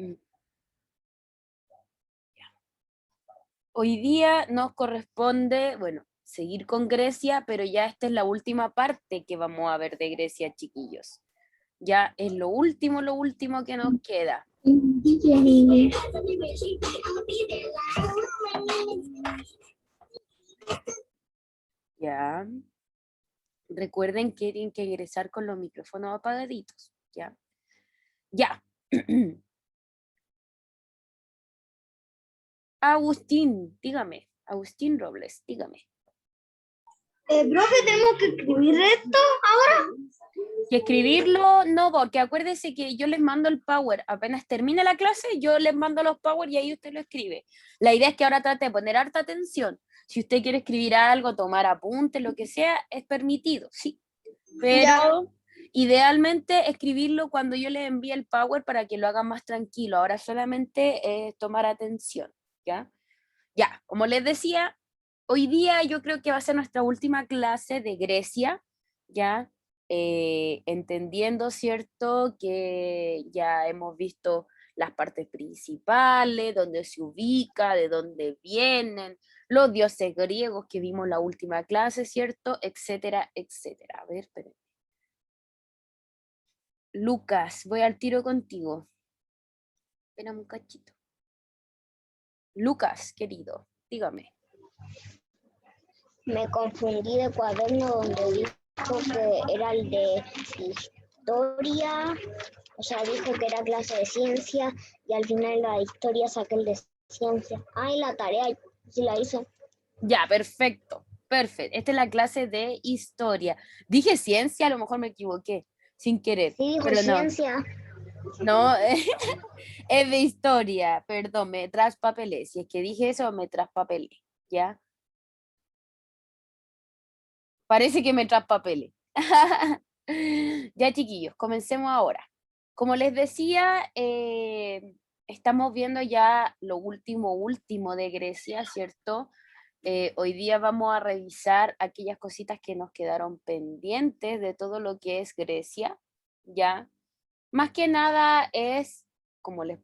Mm. Hoy día nos corresponde, bueno, seguir con Grecia, pero ya esta es la última parte que vamos a ver de Grecia, chiquillos. Ya es lo último que nos queda. Ya. Recuerden que tienen que ingresar con los micrófonos apagaditos. Ya. Ya. Agustín, dígame. Agustín Robles, dígame. Profe, ¿tenemos que escribir esto ahora? Y escribirlo, no, porque acuérdense que yo les mando el Power. Apenas termine la clase, yo les mando los Power y ahí usted lo escribe. La idea es que ahora trate de poner harta atención. Si usted quiere escribir algo, tomar apuntes, lo que sea, es permitido, sí. Pero Ya. idealmente escribirlo cuando yo les envíe el Power para que lo hagan más tranquilo. Ahora solamente es tomar atención, ¿ya? Ya, como les decía, hoy día yo creo que va a ser nuestra última clase de Grecia, ¿ya? Entendiendo, ¿cierto? Que ya hemos visto las partes principales, dónde se ubica, de dónde vienen, los dioses griegos que vimos la última clase, ¿cierto? Etcétera, etcétera. A ver, espérenme. Lucas, voy al tiro contigo. Espérame un cachito. Lucas, querido, dígame. Me confundí de cuaderno donde dijo que era el de historia, o sea, dijo que era clase de ciencia y al final la historia saqué el de ciencia. Ay, la tarea, sí la hice. Ya, perfecto, perfecto. Esta es la clase de historia. Dije ciencia, a lo mejor me equivoqué, sin querer, Sí, dijo pero no, ciencia. no, es de historia, perdón, me traspapelé. Si es que dije eso, me traspapelé, ¿ya? Parece que me traspapelé. Ya, chiquillos, comencemos ahora. Como les decía, estamos viendo ya lo último, último de Grecia, ¿cierto? Hoy día vamos a revisar aquellas cositas que nos quedaron pendientes de todo lo que es Grecia, ¿ya? Más que nada es, como les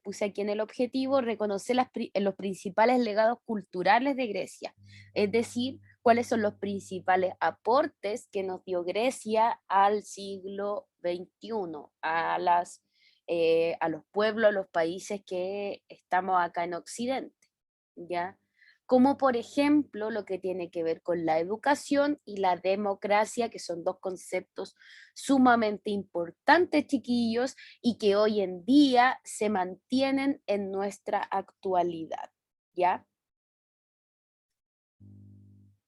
puse aquí en el objetivo, reconocer los principales legados culturales de Grecia, es decir, cuáles son los principales aportes que nos dio Grecia al siglo XXI, a los pueblos, a los países que estamos acá en Occidente, ¿ya? Como por ejemplo lo que tiene que ver con la educación y la democracia, que son dos conceptos sumamente importantes, chiquillos, y que hoy en día se mantienen en nuestra actualidad, ¿ya?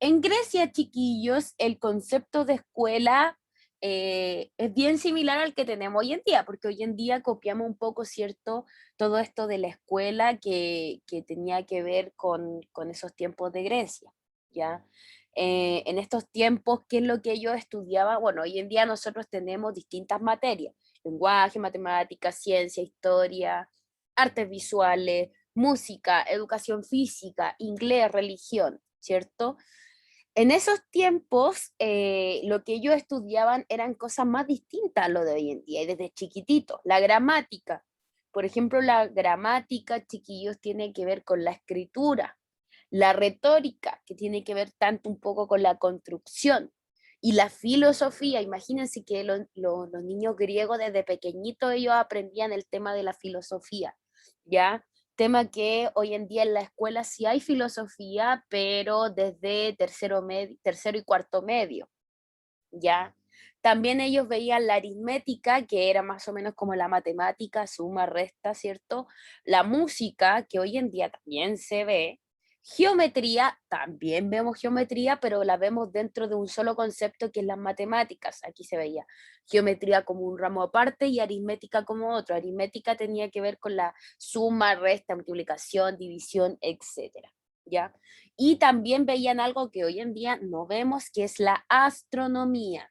En Grecia, chiquillos, el concepto de escuela es bien similar al que tenemos hoy en día, porque hoy en día copiamos un poco, ¿cierto? Todo esto de la escuela que tenía que ver con esos tiempos de Grecia, ¿ya? En estos tiempos, ¿qué es lo que ellos estudiaban? Bueno, hoy en día nosotros tenemos distintas materias, lenguaje, matemáticas, ciencia, historia, artes visuales, música, educación física, inglés, religión, ¿cierto? En esos tiempos, lo que ellos estudiaban eran cosas más distintas a lo de hoy en día, y desde chiquitito. La gramática, por ejemplo, la gramática, chiquillos, tiene que ver con la escritura, la retórica, que tiene que ver tanto un poco con la construcción, y la filosofía. Imagínense que los niños griegos desde pequeñitos ellos aprendían el tema de la filosofía, ¿ya? Tema que hoy en día en la escuela sí hay filosofía, pero desde tercero y cuarto medio, ¿ya? También ellos veían la aritmética, que era más o menos como la matemática, suma, resta, ¿cierto? La música, que hoy en día también se ve. Geometría, también vemos geometría, pero la vemos dentro de un solo concepto que es las matemáticas. Aquí se veía geometría como un ramo aparte y aritmética como otro. Aritmética tenía que ver con la suma, resta, multiplicación, división, etcétera, ¿ya? Y también veían algo que hoy en día no vemos, que es la astronomía,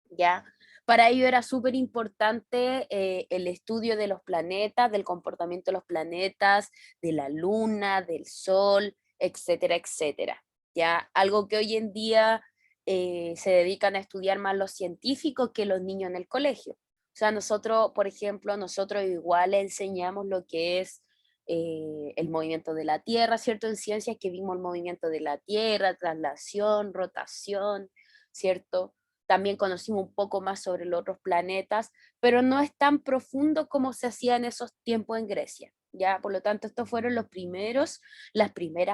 ¿ya? Para ello era súper importante el estudio de los planetas, del comportamiento de los planetas, de la luna, del sol, etcétera, etcétera, ¿ya? Algo que hoy en día se dedican a estudiar más los científicos que los niños en el colegio. O sea, nosotros, por ejemplo, nosotros igual le enseñamos lo que es el movimiento de la Tierra, ¿cierto? En ciencias que vimos el movimiento de la Tierra, traslación, rotación, ¿cierto? También conocimos un poco más sobre los otros planetas, pero no es tan profundo como se hacía en esos tiempos en Grecia, ¿ya? Por lo tanto, estos fueron las primeras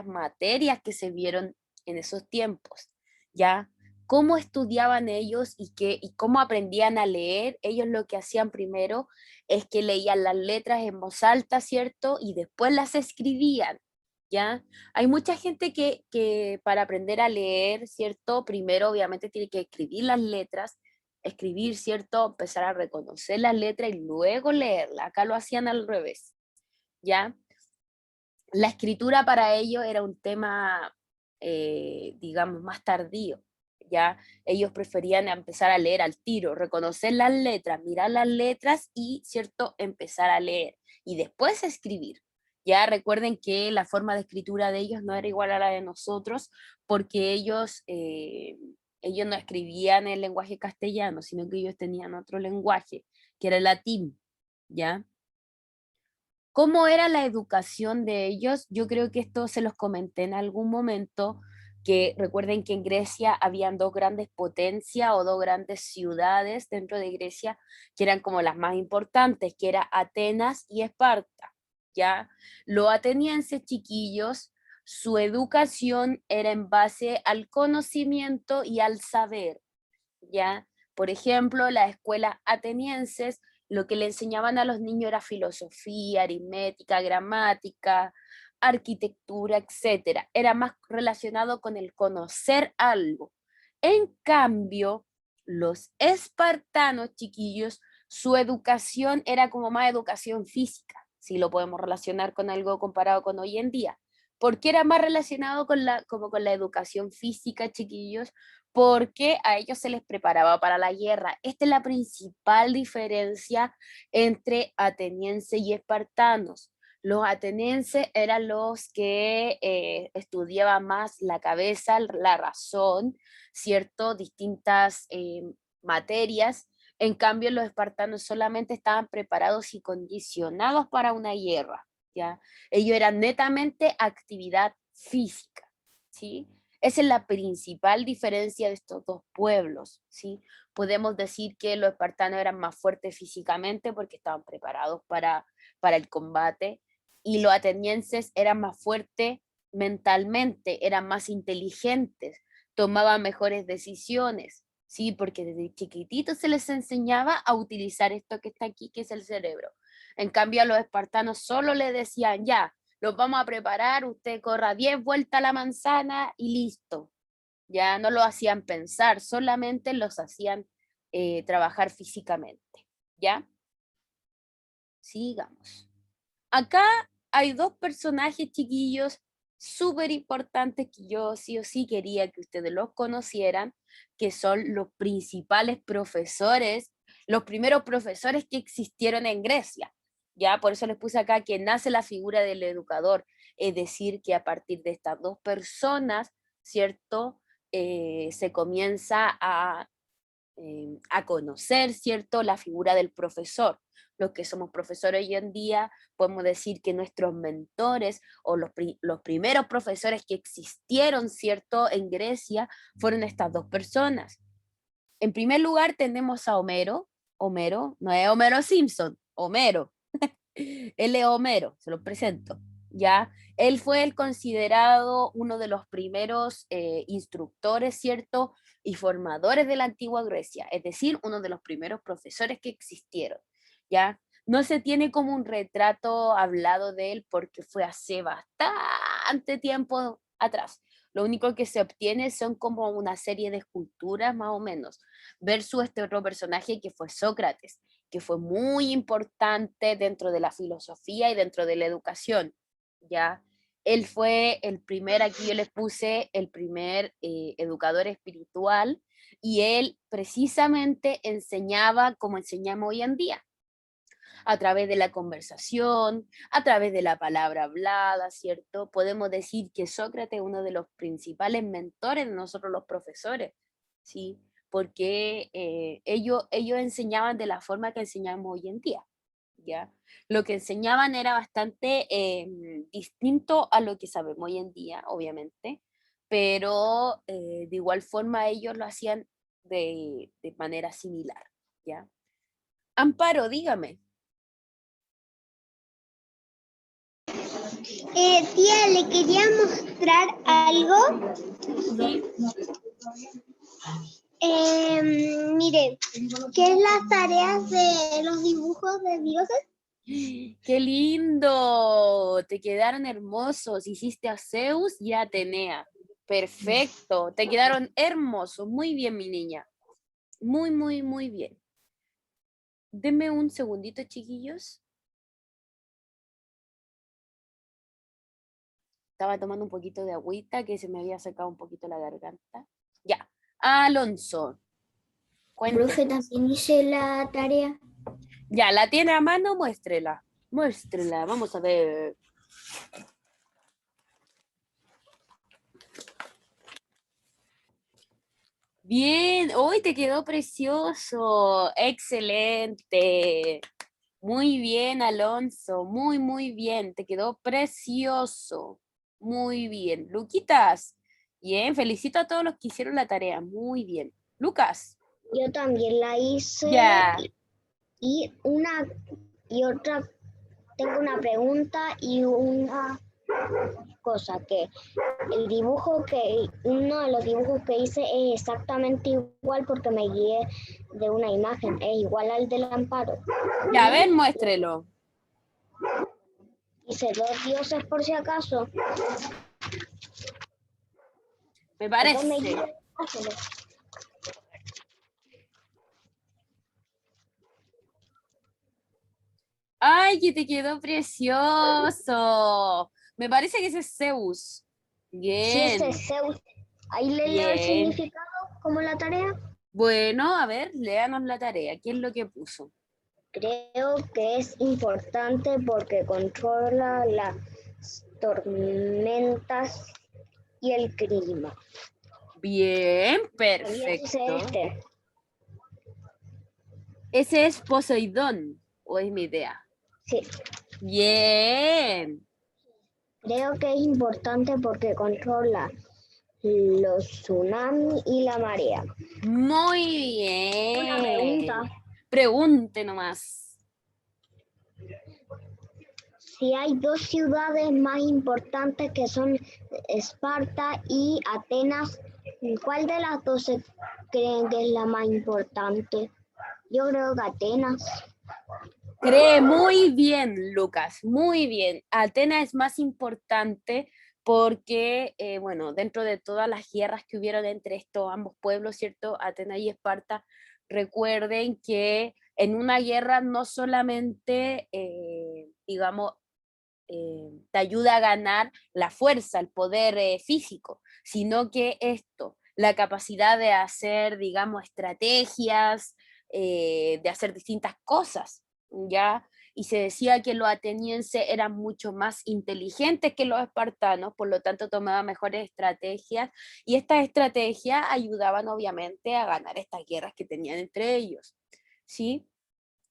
materias que se vieron en esos tiempos, ¿ya? Cómo estudiaban ellos y cómo aprendían a leer. Ellos lo que hacían primero es que leían las letras en voz alta, ¿cierto? Y después las escribían, ¿ya? Hay mucha gente que para aprender a leer, ¿cierto? Primero obviamente tiene que escribir las letras, escribir, ¿cierto? Empezar a reconocer las letras y luego leerlas. Acá lo hacían al revés, ¿ya? La escritura para ellos era un tema, digamos, más tardío, ¿ya? Ellos preferían empezar a leer al tiro, reconocer las letras, mirar las letras y, ¿cierto?, empezar a leer y después escribir. Ya recuerden que la forma de escritura de ellos no era igual a la de nosotros porque ellos no escribían el lenguaje castellano, sino que ellos tenían otro lenguaje, que era el latín, ¿ya? ¿Cómo era la educación de ellos? Yo creo que esto se los comenté en algún momento, que recuerden que en Grecia habían dos grandes potencias o dos grandes ciudades dentro de Grecia que eran como las más importantes, que era Atenas y Esparta, ¿ya? Los atenienses chiquillos, su educación era en base al conocimiento y al saber, ¿ya? Por ejemplo, las escuelas atenienses lo que le enseñaban a los niños era filosofía, aritmética, gramática, arquitectura, etcétera. Era más relacionado con el conocer algo. En cambio, los espartanos, chiquillos, su educación era como más educación física, si lo podemos relacionar con algo comparado con hoy en día. ¿Por qué era más relacionado con como con la educación física, chiquillos? Porque a ellos se les preparaba para la guerra. Esta es la principal diferencia entre atenienses y espartanos. Los atenienses eran los que estudiaban más la cabeza, la razón, ¿cierto? Distintas materias. En cambio, los espartanos solamente estaban preparados y condicionados para una guerra, ¿ya? Ellos eran netamente actividad física, ¿sí? Esa es la principal diferencia de estos dos pueblos, ¿sí? Podemos decir que los espartanos eran más fuertes físicamente porque estaban preparados para el combate y los atenienses eran más fuertes mentalmente, eran más inteligentes, tomaban mejores decisiones, ¿sí? Porque desde chiquititos se les enseñaba a utilizar esto que está aquí, que es el cerebro. En cambio, a los espartanos solo le decían, ya, los vamos a preparar, usted corra 10 vueltas a la manzana y listo. Ya no lo hacían pensar, solamente los hacían trabajar físicamente. ¿Ya? Sigamos. Acá hay dos personajes chiquillos súper importantes que yo sí o sí quería que ustedes los conocieran, que son los principales profesores, los primeros profesores que existieron en Grecia. Ya, por eso les puse acá que nace la figura del educador, es decir, que a partir de estas dos personas, ¿cierto? Se comienza a conocer, ¿cierto?, la figura del profesor. Los que somos profesores hoy en día podemos decir que nuestros mentores o los primeros profesores que existieron, ¿cierto?, en Grecia fueron estas dos personas. En primer lugar tenemos a Homero. Homero, no es Homero Simpson, Homero. Él es Homero, se lo presento, ¿ya? Él fue el considerado uno de los primeros instructores, ¿cierto? Y formadores de la antigua Grecia, es decir, uno de los primeros profesores que existieron, ¿ya? No se tiene como un retrato hablado de él porque fue hace bastante tiempo atrás. Lo único que se obtiene son como una serie de esculturas más o menos, versus este otro personaje que fue Sócrates, que fue muy importante dentro de la filosofía y dentro de la educación, ¿ya? Él fue el primer, aquí yo les puse, el primer educador espiritual y él precisamente enseñaba como enseñamos hoy en día, a través de la conversación, a través de la palabra hablada, ¿cierto? Podemos decir que Sócrates es uno de los principales mentores de nosotros los profesores, ¿sí? porque ellos enseñaban de la forma que enseñamos hoy en día, ¿ya? Lo que enseñaban era bastante distinto a lo que sabemos hoy en día, obviamente, pero de igual forma ellos lo hacían de manera similar, ¿ya? Amparo, dígame. Tía, le quería mostrar algo. Sí. Mire, ¿qué es las tareas de los dibujos de dioses? ¡Qué lindo! Te quedaron hermosos. Hiciste a Zeus y a Atenea. Perfecto. Te quedaron hermosos. Muy bien, mi niña. Muy, muy, muy bien. Denme un segundito, chiquillos. Estaba tomando un poquito de agüita que se me había secado un poquito la garganta. Ya. Alonso. Profe, Cuéntenos. también hice la tarea. Ya, ¿la tiene a mano? Muéstrela. Muéstrela. Vamos a ver. Bien, hoy te quedó precioso, excelente. Muy bien, Alonso, muy, muy bien, te quedó precioso. Muy bien. Luquitas, bien, felicito a todos los que hicieron la tarea, muy bien. Lucas, Yo también la hice ya, y otra, tengo una pregunta y una cosa que uno de los dibujos que hice es exactamente igual porque me guié de una imagen, es igual al del Amparo. ya, a ver, muéstrelo. Hice dos dioses por si acaso. Me Después me parece. guié. Hácelo. Ay, que te quedó precioso. Me parece que ese es Zeus. Si ese Bien, es Zeus, ahí le leo el bien. significado como la tarea. Bueno, a ver, léanos la tarea. ¿Qué es lo que puso? Creo que es importante porque controla las tormentas y el clima. Bien, También hice perfecto. este. ¿Ese es Poseidón o es mi idea? Sí, Bien, creo que es importante porque controla los tsunamis y la marea. muy Una pregunta, bien. Pregunte nomás. si hay dos ciudades más importantes que son Esparta y Atenas, ¿cuál de las dos se creen que es la más importante? Yo creo que Atenas. Cree muy bien, Lucas, muy bien. Atenas es más importante porque, bueno, dentro de todas las guerras que hubieron entre estos ambos pueblos, ¿cierto? Atenas y Esparta, recuerden que en una guerra no solamente, digamos, te ayuda a ganar la fuerza, el poder físico, sino que esto, la capacidad de hacer, digamos, estrategias, de hacer distintas cosas, ¿ya? Y se decía que los atenienses eran mucho más inteligentes que los espartanos, por lo tanto tomaban mejores estrategias y estas estrategias ayudaban obviamente a ganar estas guerras que tenían entre ellos, ¿sí?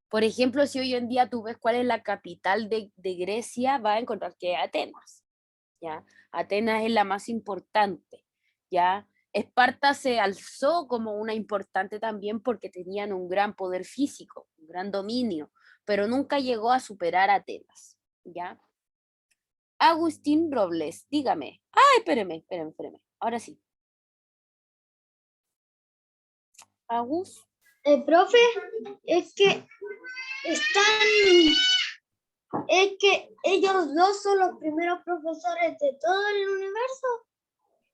Por ejemplo, si hoy en día tú ves cuál es la capital de Grecia, vas a encontrar que es Atenas, ¿ya? Atenas es la más importante, ¿ya? Esparta se alzó como una importante también porque tenían un gran poder físico, un gran dominio, pero nunca llegó a superar a Atenas, ¿ya? Agustín Robles, dígame. Ay, espéreme. Ahora sí. Agus, Profe, es que están, es que ellos dos son los primeros profesores de todo el universo, ¿o no?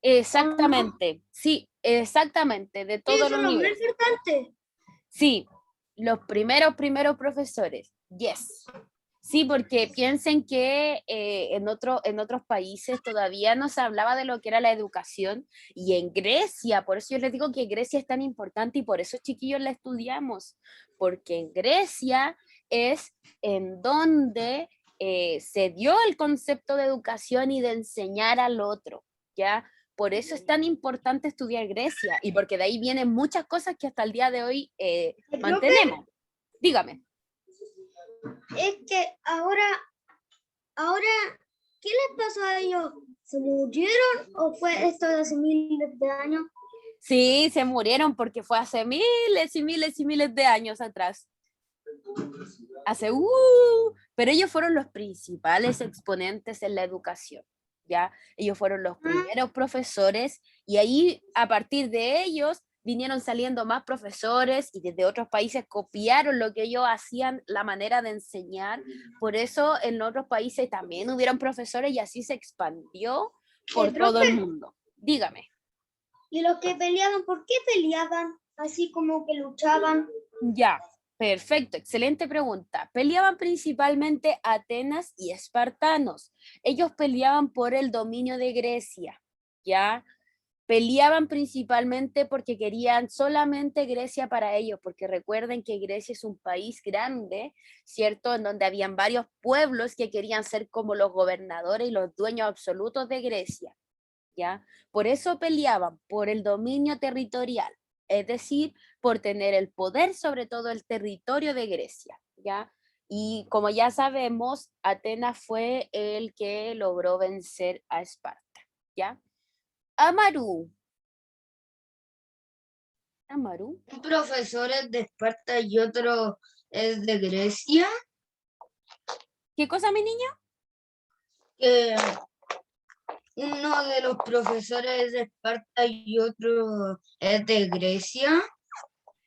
exactamente, sí, exactamente, de todo Ellos el son los más universo. importantes. Sí, los primeros profesores, yes. Sí, porque piensen que en otros países todavía no se hablaba de lo que era la educación y en Grecia, por eso yo les digo que Grecia es tan importante y por eso chiquillos la estudiamos, porque en Grecia es en donde se dio el concepto de educación y de enseñar al otro, ¿ya? Por eso es tan importante estudiar Grecia y porque de ahí vienen muchas cosas que hasta el día de hoy mantenemos. Dígame. Es que ahora, ¿qué les pasó a ellos? ¿Se murieron o fue esto de hace miles de años? Sí, se murieron porque fue hace miles y miles y miles de años atrás. Pero ellos fueron los principales exponentes en la educación, ¿ya? Ellos fueron los primeros profesores y ahí, a partir de ellos, vinieron saliendo más profesores y desde otros países copiaron lo que ellos hacían, la manera de enseñar. Por eso en otros países también hubieron profesores y así se expandió por todo el mundo. Dígame. ¿Y los que peleaban, por qué peleaban? Así como que luchaban. Ya, perfecto, excelente pregunta. Peleaban principalmente Atenas y espartanos. Ellos peleaban por el dominio de Grecia, ¿ya? Peleaban principalmente porque querían solamente Grecia para ellos, porque recuerden que Grecia es un país grande, ¿cierto? En donde habían varios pueblos que querían ser como los gobernadores y los dueños absolutos de Grecia, ¿ya? Por eso peleaban por el dominio territorial, es decir, por tener el poder sobre todo el territorio de Grecia, ¿ya? Y como ya sabemos, Atenas fue el que logró vencer a Esparta, ¿ya? Amaru. Amaru. Un profesor es de Esparta y otro es de Grecia. ¿Qué cosa, mi niño? Uno de los profesores es de Esparta y otro es de Grecia.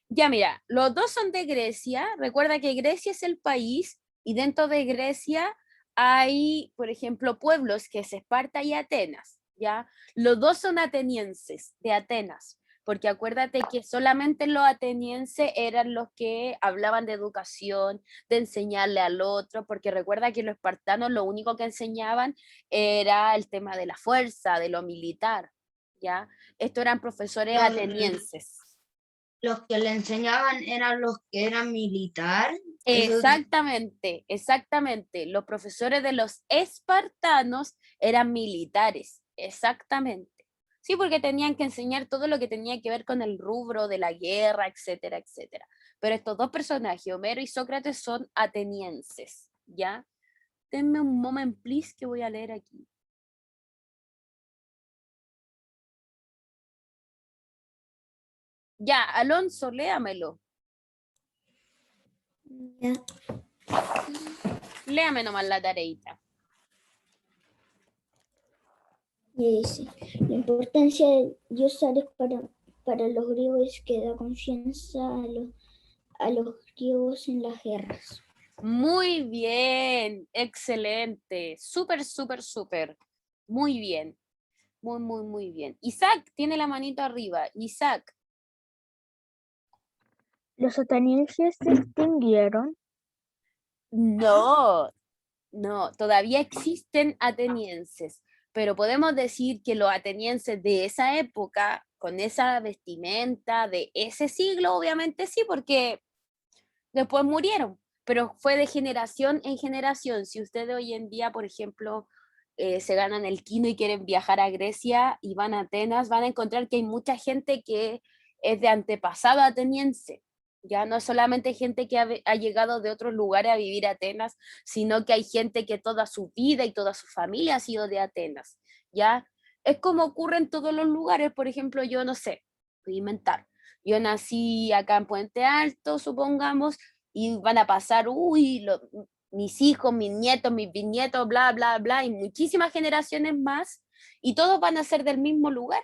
Ya mira, los dos son de Grecia. Recuerda que Grecia es el país y dentro de Grecia hay, por ejemplo, pueblos que es Esparta y Atenas, ¿ya? Los dos son atenienses de Atenas, porque acuérdate que solamente los atenienses eran los que hablaban de educación, de enseñarle al otro, porque recuerda que los espartanos lo único que enseñaban era el tema de la fuerza, de lo militar, ¿ya? Estos eran profesores atenienses. Los que le enseñaban eran los que eran militar. Exactamente, exactamente. Los profesores de los espartanos eran militares, exactamente. Sí, porque tenían que enseñar todo lo que tenía que ver con el rubro de la guerra, etcétera, etcétera. Pero estos dos personajes, Homero y Sócrates, son atenienses, ¿ya? Denme un moment, please, que voy a leer aquí. Ya, Alonso, léamelo. Ya. Léame nomás la tareita. Y dice, la importancia de Dios para los griegos es que da confianza a los griegos en las guerras. Muy bien, excelente, súper, súper, súper. Muy bien, muy, muy, muy bien. Isaac tiene la manito arriba. Isaac, ¿Los atenienses se extinguieron? no, no, todavía existen atenienses, pero podemos decir que los atenienses de esa época, con esa vestimenta de ese siglo, obviamente sí, porque después murieron, pero fue de generación en generación. Si ustedes hoy en día, por ejemplo, se ganan el quino y quieren viajar a Grecia y van a Atenas, van a encontrar que hay mucha gente que es de antepasado ateniense. Ya no solamente gente que ha llegado de otros lugares a vivir a Atenas, sino que hay gente que toda su vida y toda su familia ha sido de Atenas. Ya es como ocurre en todos los lugares. Por ejemplo, yo no sé, voy a inventar. Yo nací acá en Puente Alto, supongamos, y van a pasar, mis hijos, mis nietos, mis bisnietos, bla, bla, bla, y muchísimas generaciones más, y todos van a ser del mismo lugar,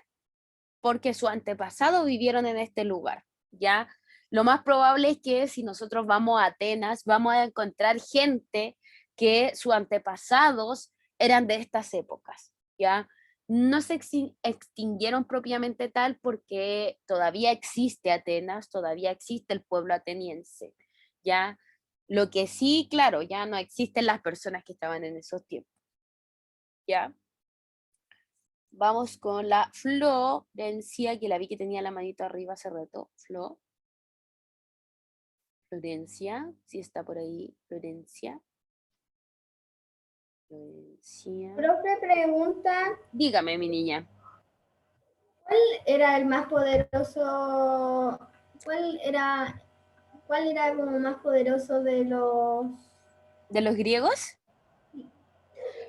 porque sus antepasados vivieron en este lugar, ¿ya? Lo más probable es que si nosotros vamos a Atenas, vamos a encontrar gente que sus antepasados eran de estas épocas, ¿ya? No se extinguieron propiamente tal porque todavía existe Atenas, todavía existe el pueblo ateniense, ¿ya? Lo que sí, claro, ya no existen las personas que estaban en esos tiempos, ¿ya? Vamos con la Florencia, que la vi que tenía la manito arriba hace rato. Florencia, si está por ahí, Florencia. Florencia. Profe, pregunta, Dígame, mi niña. era el más poderoso? ¿Cuál era como más poderoso de los... ¿De los griegos?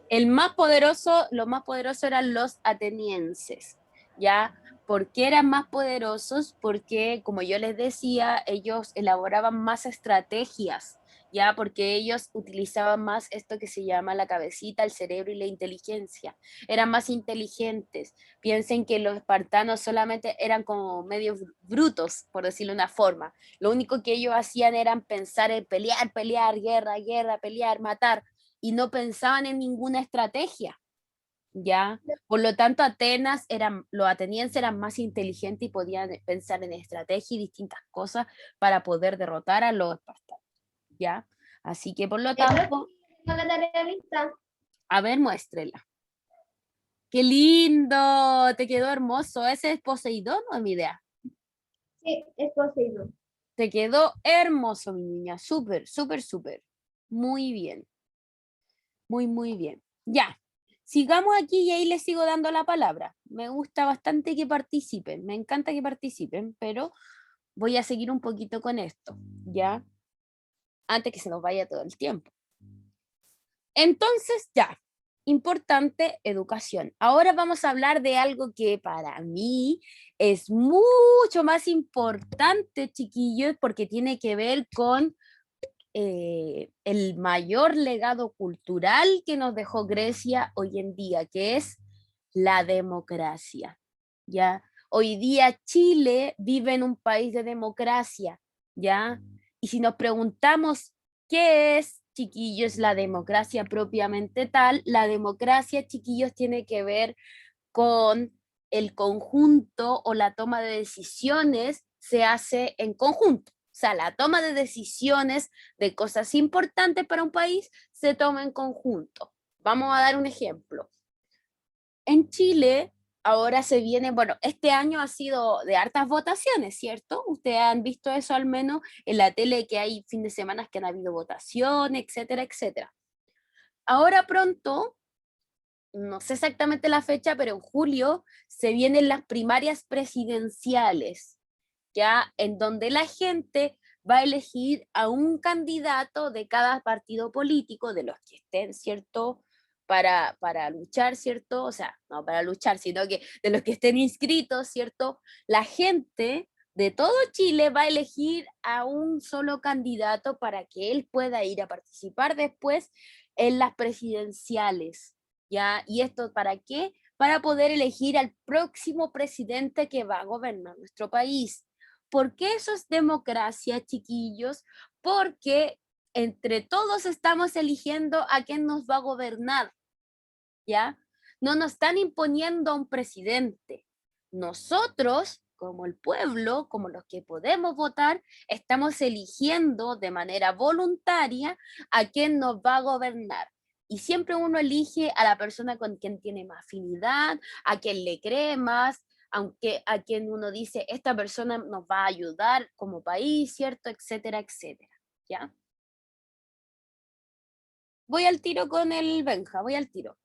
El más poderoso, lo más poderoso eran los atenienses, ¿ya? ¿Por qué eran más poderosos? Porque, como yo les decía, ellos elaboraban más estrategias, ¿ya? Porque ellos utilizaban más esto que se llama la cabecita, el cerebro y la inteligencia. Eran más inteligentes. Piensen que los espartanos solamente eran como medio brutos, por decirlo de una forma. Lo único que ellos hacían era pensar en pelear, pelear, guerra, guerra, pelear, matar, y no pensaban en ninguna estrategia, ¿ya? Por lo tanto, los atenienses eran más inteligentes y podían pensar en estrategia y distintas cosas para poder derrotar a los espartanos, ¿ya? Así que, por lo tanto, la tarea lista? a ver, muéstrela. ¡Qué lindo! Te quedó hermoso. ¿Ese es Poseidón o es mi idea? Sí, es posible. Te quedó hermoso, mi niña. Súper, súper, súper. Muy bien. Muy, muy bien. Ya, sigamos aquí y ahí les sigo dando la palabra. Me gusta bastante que participen, me encanta que participen, pero voy a seguir un poquito con esto, ¿ya? Antes que se nos vaya todo el tiempo. Entonces, ya, importante educación. Ahora vamos a hablar de algo que para mí es mucho más importante, chiquillos, porque tiene que ver con el mayor legado cultural que nos dejó Grecia hoy en día, que es la democracia. ¿Ya? Hoy día Chile vive en un país de democracia, ¿ya? Y si nos preguntamos qué es, chiquillos, la democracia propiamente tal, la democracia, chiquillos, tiene que ver con el conjunto o la toma de decisiones se hace en conjunto. O sea, la toma de decisiones de cosas importantes para un país se toma en conjunto. Vamos a dar un ejemplo. En Chile ahora se viene, bueno, este año ha sido de hartas votaciones, ¿cierto? Ustedes han visto eso al menos en la tele, que hay fin de semana que han habido votaciones, etcétera, etcétera. Ahora pronto, no sé exactamente la fecha, pero en julio se vienen las primarias presidenciales, ya en donde la gente va a elegir a un candidato de cada partido político, de los que estén, ¿cierto? Para luchar, ¿cierto? O sea, no para luchar, sino que de los que estén inscritos, ¿cierto? La gente de todo Chile va a elegir a un solo candidato para que él pueda ir a participar después en las presidenciales, ¿ya? ¿Y esto para qué? Para poder elegir al próximo presidente que va a gobernar nuestro país. ¿Por qué eso es democracia, chiquillos? Porque entre todos estamos eligiendo a quién nos va a gobernar, ¿ya? No nos están imponiendo a un presidente. Nosotros, como el pueblo, como los que podemos votar, estamos eligiendo de manera voluntaria a quién nos va a gobernar. Y siempre uno elige a la persona con quien tiene más afinidad, a quien le cree más, aunque a quien uno dice, esta persona nos va a ayudar como país, ¿cierto? Etcétera, etcétera, ¿ya? Voy al tiro con el Benja, voy al tiro.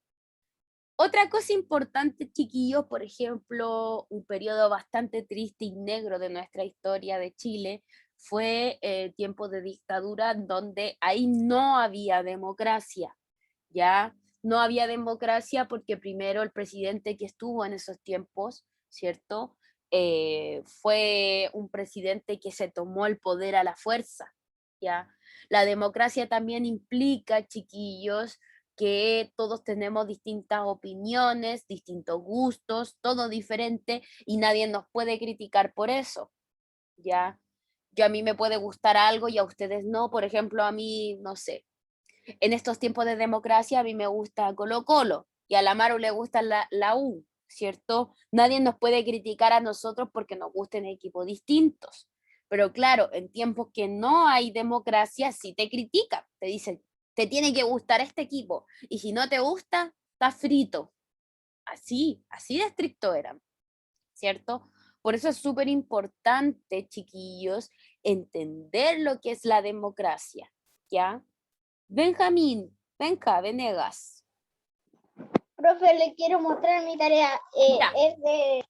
Otra cosa importante, chiquillos, por ejemplo, un periodo bastante triste y negro de nuestra historia de Chile fue tiempo de dictadura donde ahí no había democracia, ¿ya? No había democracia porque primero el presidente que estuvo en esos tiempos, ¿cierto? Fue un presidente que se tomó el poder a la fuerza, ¿ya? La democracia también implica, chiquillos, que todos tenemos distintas opiniones, distintos gustos, todo diferente y nadie nos puede criticar por eso, ¿ya? Yo a mí me puede gustar algo y a ustedes no, por ejemplo, a mí, no sé, en estos tiempos de democracia a mí me gusta Colo Colo y a la Maru le gusta la U, ¿cierto? Nadie nos puede criticar a nosotros porque nos gusten equipos distintos. Pero claro, en tiempos que no hay democracia, sí te critican, te dicen, te tiene que gustar este equipo y si no te gusta, está frito. Así, así de estricto eran, ¿cierto? Por eso es súper importante, chiquillos, entender lo que es la democracia, ¿ya? Benjamín, Benja, Venegas. Profe, le quiero mostrar mi tarea. Ya. Es de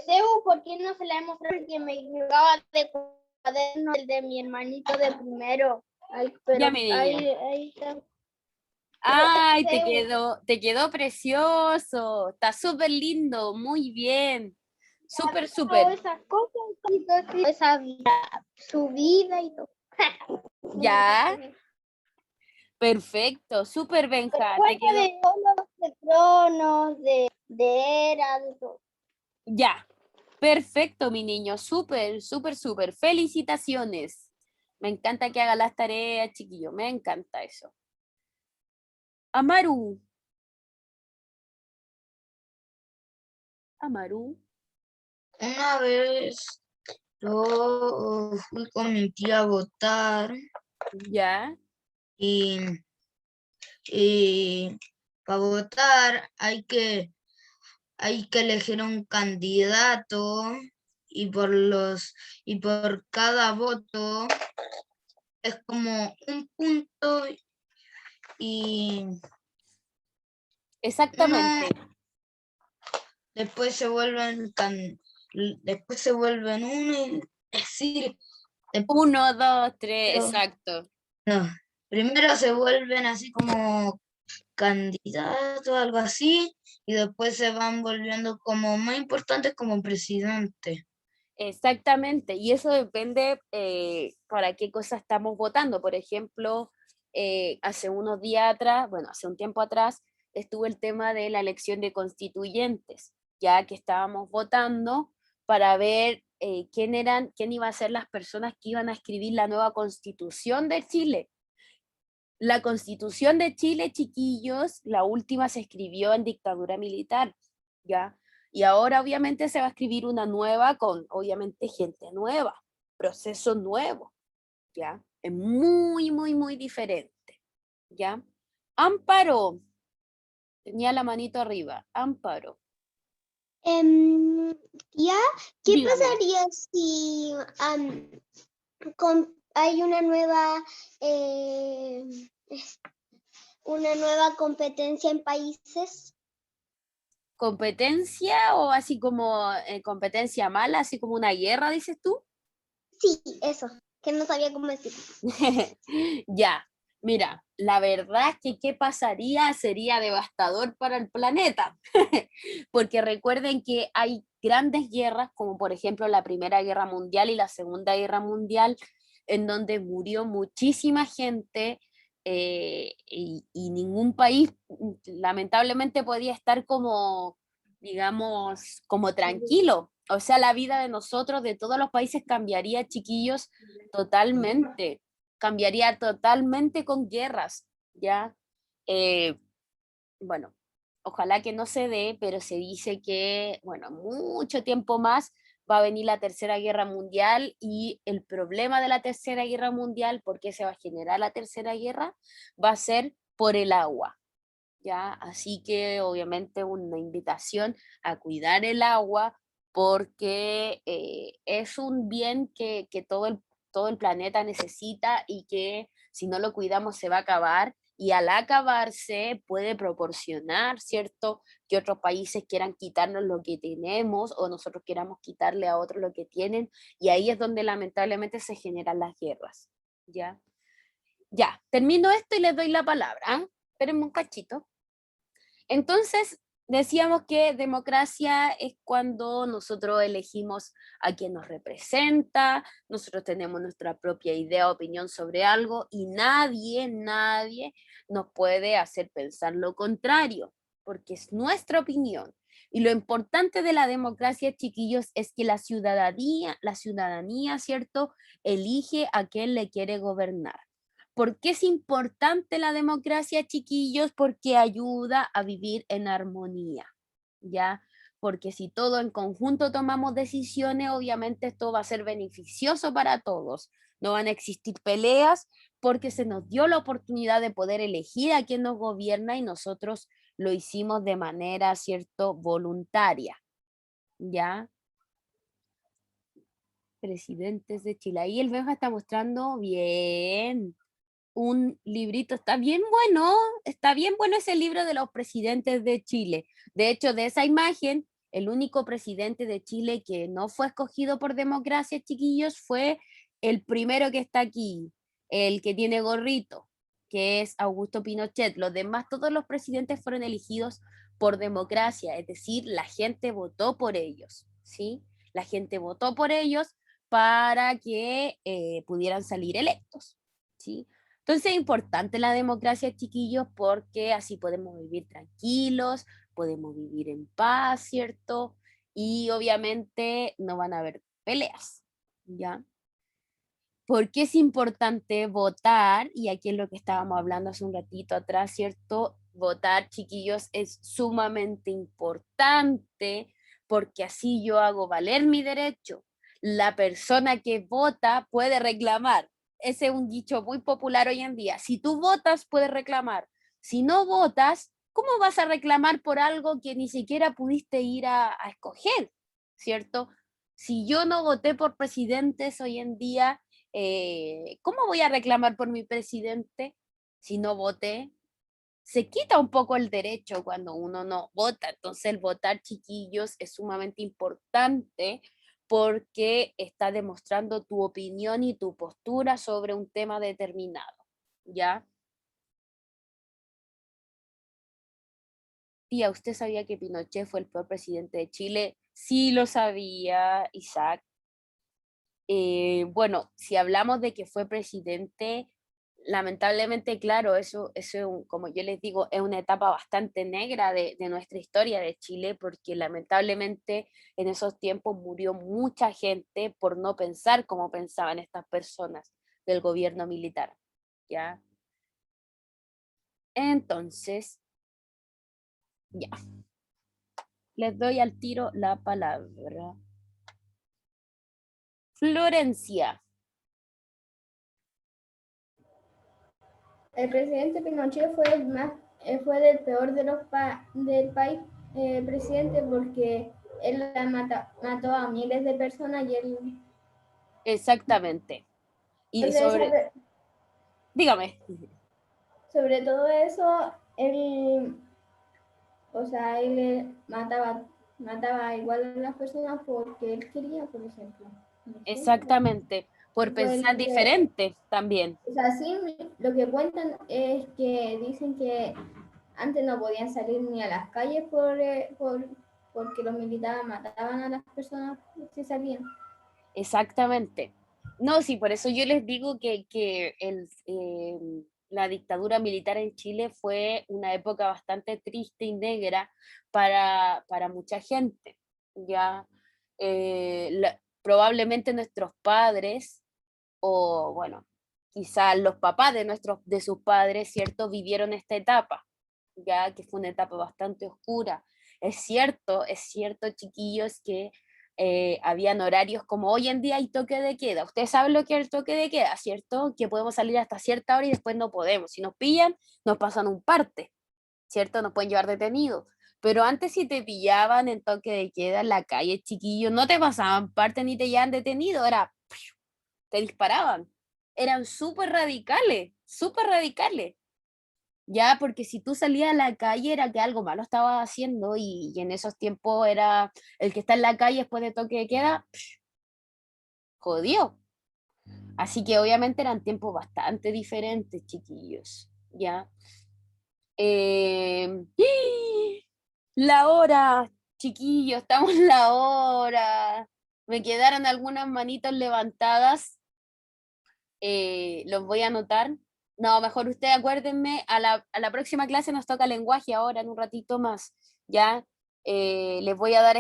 CEU, porque no se la he mostrado porque me equivocaba de cuaderno el de mi hermanito de primero. Ay, pero Ya, mi niño. ahí está. Ay, CEU. te quedó precioso. Está súper lindo, muy bien. Súper, Todas súper. esas cosas y todo esa vida, su vida y todo. Ya, perfecto, súper Benja, te Cuenta quedó. de todos de tronos, de eras, de todo. Ya, perfecto, mi niño, súper, súper, súper. Felicitaciones. Me encanta que haga las tareas, chiquillo, me encanta eso. Amaru. Amaru, Una vez yo fui con mi tía a votar ya, y, y para votar hay que elegir un candidato y y por cada voto es como un punto y exactamente. uno después después se vuelven uno y es decir, Uno, dos, tres, pero exacto. no, primero se vuelven así como candidatos, algo así, y después se van volviendo como más importantes como presidente. Exactamente, y eso depende para qué cosa estamos votando. Por ejemplo, hace unos días atrás, bueno, hace un tiempo atrás, estuvo el tema de la elección de constituyentes, ya que estábamos votando para ver quién iba a ser las personas que iban a escribir la nueva constitución de Chile. La constitución de Chile, chiquillos, la última se escribió en dictadura militar, ¿ya? Y ahora obviamente se va a escribir una nueva con, obviamente, gente nueva, proceso nuevo, ¿ya? Es muy, muy, muy diferente, ¿ya? Amparo, tenía la manito arriba, Amparo, Tía, ¿qué dígame. pasaría si hay una nueva competencia en países? ¿Competencia o así como competencia mala, así como una guerra, dices tú? Sí, eso, que no sabía cómo decir. Ya, mira, la verdad es que qué pasaría sería devastador para el planeta, porque recuerden que hay grandes guerras, como por ejemplo la Primera Guerra Mundial y la Segunda Guerra Mundial, en donde murió muchísima gente y ningún país lamentablemente podía estar como, digamos, como tranquilo. O sea, la vida de nosotros, de todos los países, cambiaría, chiquillos, totalmente, cambiaría totalmente con guerras, ¿ya? Eh, bueno, ojalá que no se dé, pero se dice que, bueno, mucho tiempo más va a venir la Tercera Guerra Mundial y el problema de la Tercera Guerra Mundial, ¿por qué se va a generar la Tercera Guerra? Va a ser por el agua, ¿ya? Así que obviamente una invitación a cuidar el agua porque es un bien que todo el planeta necesita y que si no lo cuidamos se va a acabar y al acabarse puede proporcionar, ¿cierto? Que otros países quieran quitarnos lo que tenemos o nosotros queramos quitarle a otros lo que tienen y ahí es donde lamentablemente se generan las guerras, ¿ya? Ya, termino esto y les doy la palabra. ¿Ah? Espérenme un cachito. Entonces, decíamos que democracia es cuando nosotros elegimos a quien nos representa, nosotros tenemos nuestra propia idea, opinión sobre algo y nadie nos puede hacer pensar lo contrario, porque es nuestra opinión. Y lo importante de la democracia, chiquillos, es que la ciudadanía, ¿cierto?, elige a quien le quiere gobernar. ¿Por qué es importante la democracia, chiquillos? Porque ayuda a vivir en armonía, ¿ya? Porque si todo en conjunto tomamos decisiones, obviamente esto va a ser beneficioso para todos. No van a existir peleas porque se nos dio la oportunidad de poder elegir a quien nos gobierna y nosotros lo hicimos de manera, ¿cierto?, voluntaria, ¿ya? Presidentes de Chile. Ahí el Benja está mostrando bien. un librito, está bien bueno ese libro de los presidentes de Chile. De hecho, de esa imagen, el único presidente de Chile que no fue escogido por democracia, chiquillos, fue el primero que está aquí, el que tiene gorrito, que es Augusto Pinochet. Los demás, todos los presidentes fueron elegidos por democracia, es decir, la gente votó por ellos, ¿sí? La gente votó por ellos para que pudieran salir electos, ¿sí? Entonces es importante la democracia, chiquillos, porque así podemos vivir tranquilos, podemos vivir en paz, ¿cierto? Y obviamente no van a haber peleas, ¿ya? ¿Por qué es importante votar? Y aquí es lo que estábamos hablando hace un ratito atrás, ¿cierto? Votar, chiquillos, es sumamente importante porque así yo hago valer mi derecho. La persona que vota puede reclamar. Ese es un dicho muy popular hoy en día. Si tú votas, puedes reclamar. Si no votas, ¿cómo vas a reclamar por algo que ni siquiera pudiste ir a escoger? ¿Cierto? Si yo no voté por presidentes hoy en día, ¿cómo voy a reclamar por mi presidente si no voté? Se quita un poco el derecho cuando uno no vota. Entonces el votar, chiquillos, es sumamente importante porque está demostrando tu opinión y tu postura sobre un tema determinado, ¿ya? Tía, ¿usted sabía que Pinochet fue el peor presidente de Chile? Sí lo sabía, Isaac. Bueno, si hablamos de que fue presidente, lamentablemente, claro, eso es como yo les digo, es una etapa bastante negra de nuestra historia de Chile, porque lamentablemente en esos tiempos murió mucha gente por no pensar como pensaban estas personas del gobierno militar, ¿ya? Entonces, ya, les doy al tiro la palabra. Florencia. El presidente Pinochet fue del peor de del país presidente porque él mató a miles de personas y él... Exactamente. Y dígame. Sobre todo eso, él, o sea, él mataba igual a las personas porque él quería, por ejemplo. Exactamente, por pensar diferente también. O sea, sí, lo que cuentan es que dicen que antes no podían salir ni a las calles porque los militares mataban a las personas si salían. Exactamente. No, sí, por eso yo les digo que la dictadura militar en Chile fue una época bastante triste y negra para mucha gente. Ya probablemente nuestros padres, o bueno, quizás los papás de sus padres, ¿cierto? Vivieron esta etapa, ya que fue una etapa bastante oscura. Es cierto, chiquillos, que habían horarios como hoy en día hay toque de queda. Ustedes saben lo que es el toque de queda, ¿cierto? Que podemos salir hasta cierta hora y después no podemos. Si nos pillan, nos pasan un parte, ¿cierto? Nos pueden llevar detenidos. Pero antes si te pillaban en toque de queda en la calle, chiquillos, no te pasaban parte ni te llevaban detenido, te disparaban. Eran súper radicales. Ya, porque si tú salías a la calle era que algo malo estabas haciendo y en esos tiempos era el que está en la calle después de toque de queda, jodió. Así que obviamente eran tiempos bastante diferentes, chiquillos, ¿ya? Eh, La hora, chiquillos, estamos en la hora. Me quedaron algunas manitos levantadas. Los voy a anotar. No, mejor ustedes acuérdenme, a la próxima clase nos toca lenguaje ahora, en un ratito más, ¿ya? Les voy a dar